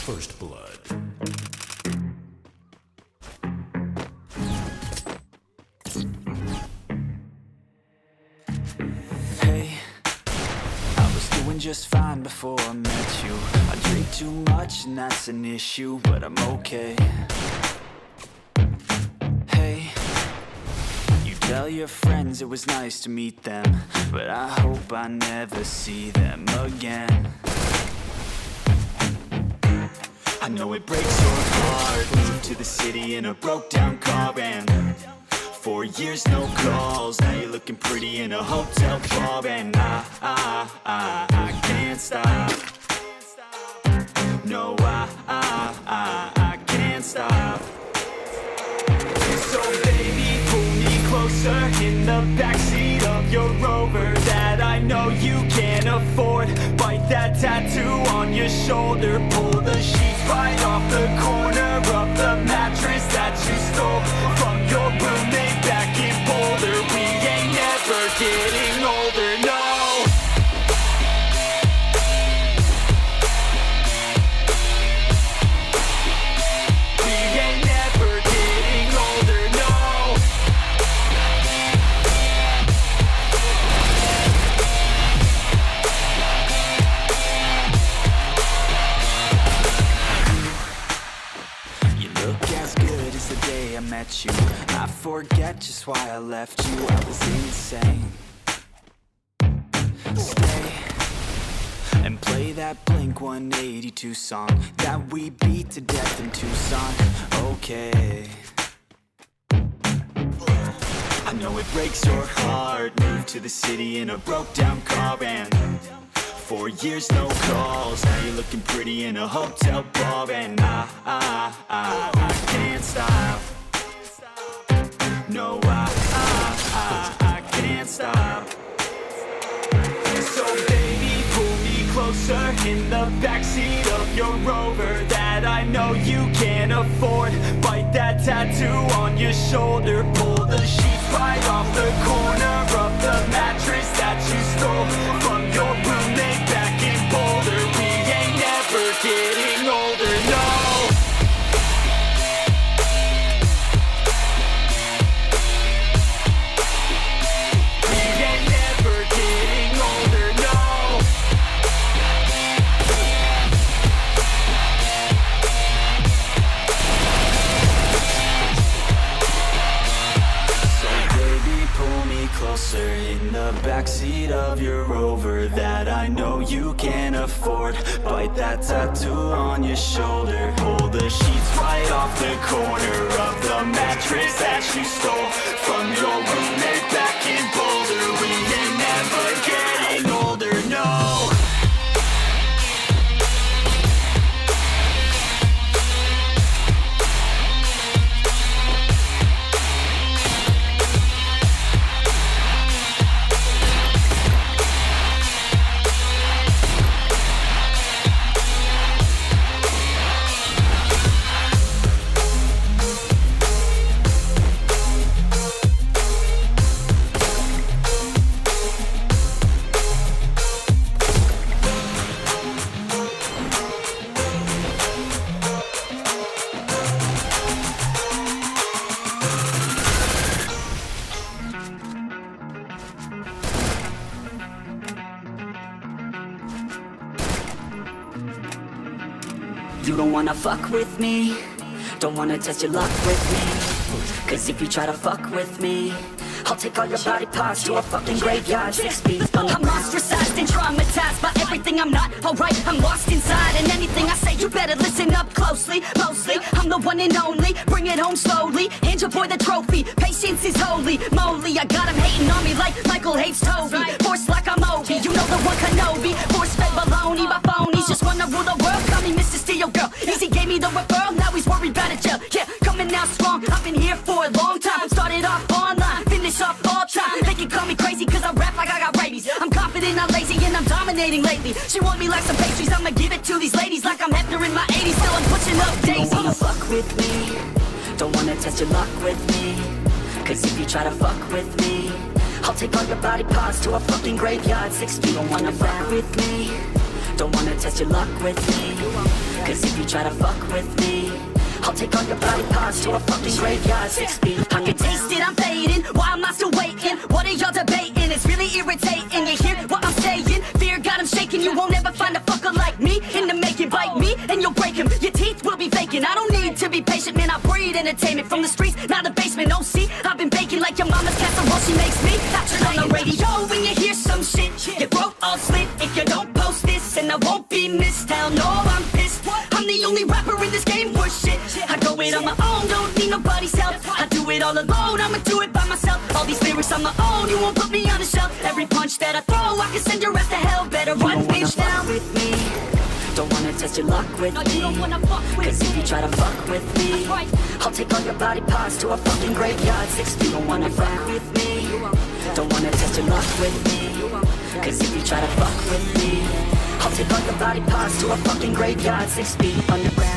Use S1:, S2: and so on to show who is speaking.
S1: First blood.
S2: Hey, I was doing just fine before I met you. I drink too much and that's an issue, but I'm okay. Hey, you tell your friends it was nice to meet them, but I hope I never see them again. I know it breaks your heart. Moved to the city in a broke down car and 4 years no calls. Now you're looking pretty in a hotel bar and I can't stop. No, I can't stop. So baby, pull me closer in the backseat of your Rover that I know you can't afford. Bite that tattoo on your shoulder. Pull the sheets right off the corner of the mattress that you stole from your roommate back in Boulder. We ain't never getting older, no. You. I forget just why I left you. I was insane. Stay and play that Blink-182 song that we beat to death in Tucson. Okay, I know it breaks your heart. Moved to the city in a broke down car and 4 years no calls. Now you're looking pretty in a hotel bar and I can't stop. No, I can't stop. So baby, pull me closer in the backseat of your Rover that I know you can't afford. Bite that tattoo on your shoulder. Pull the sheets right off the corner of the mattress that you stole from your roommate back in Boulder. We ain't never getting older, no. Closer in the backseat of your Rover that I know you can't afford. Bite that tattoo on your shoulder. Pull the sheets right off the corner of the mattress that you stole from your roommate back in Boulder. We ain't never getting older, no.
S3: You don't wanna fuck with me, don't wanna test your luck with me. Cause if you try to fuck with me, I'll take all your body parts to a fucking graveyard 6 feet underground. I'm ostracized and traumatized by everything I'm not. Alright, I'm lost inside, and anything I say you better listen up closely. Mostly, I'm the one and only, bring it home slowly. Hand your boy the trophy, patience is holy moly. I got him hating on me like Michael hates Toby. Force like I'm Obi, you know the one Kenobi. Force fed baloney by phonies, just wanna rule the world. Call me Mr. Steel Girl, Easy gave me the referral, now he's worried about a jail. Yeah, coming out strong, I've been here for a long time. Started off online, finish off all time. They can call me crazy cause I rap like I got rabies. I'm confident, I'm lazy, and I'm dominating lately. She want me like some pastries, I'ma give it to these ladies like I'm Hefner in my 80s. Still I'm pushing up daisies. Don't wanna fuck with me, don't wanna test your luck with me. Cause if you try to fuck with me, I'll take all your body parts to a fucking graveyard 6 feet. Don't wanna fuck with me, Don't wanna test your luck with me, cause if you try to fuck with me, I'll take all your body parts to a fucking graveyard 6 feet. I can taste it, I'm fading. Why am I still waiting? What are y'all debating? It's really irritating. You hear what I'm saying? Fear got him shaking. You won't ever find a fucker like me in the making. Bite me and you'll break him. Your teeth will be vacant. I don't need to be patient, man. I breed entertainment from the streets, not the basement. Oh, see, I've been baking like your mama's casserole. She makes me. I turn on the radio when you hear some shit. Your throat all slit if you don't post this, and I won't be missed. Hell no, I'm pissed. I'm the only rapper in this game for shit. I go it on my own, don't need nobody's help. I do it all alone, I'ma do it by myself. All these lyrics on my own, you won't put me on the shelf. Every punch that I throw, I can send your ass to hell. Better run, bitch, down with me. Don't wanna test your luck with me, cause if you try to fuck with me, I'll take all your body parts to a fucking graveyard 6 feet. Don't wanna fuck with me. Don't wanna test your luck with me, cause if you try to fuck with me, I'll take all your body parts to a fucking graveyard 6 feet underground.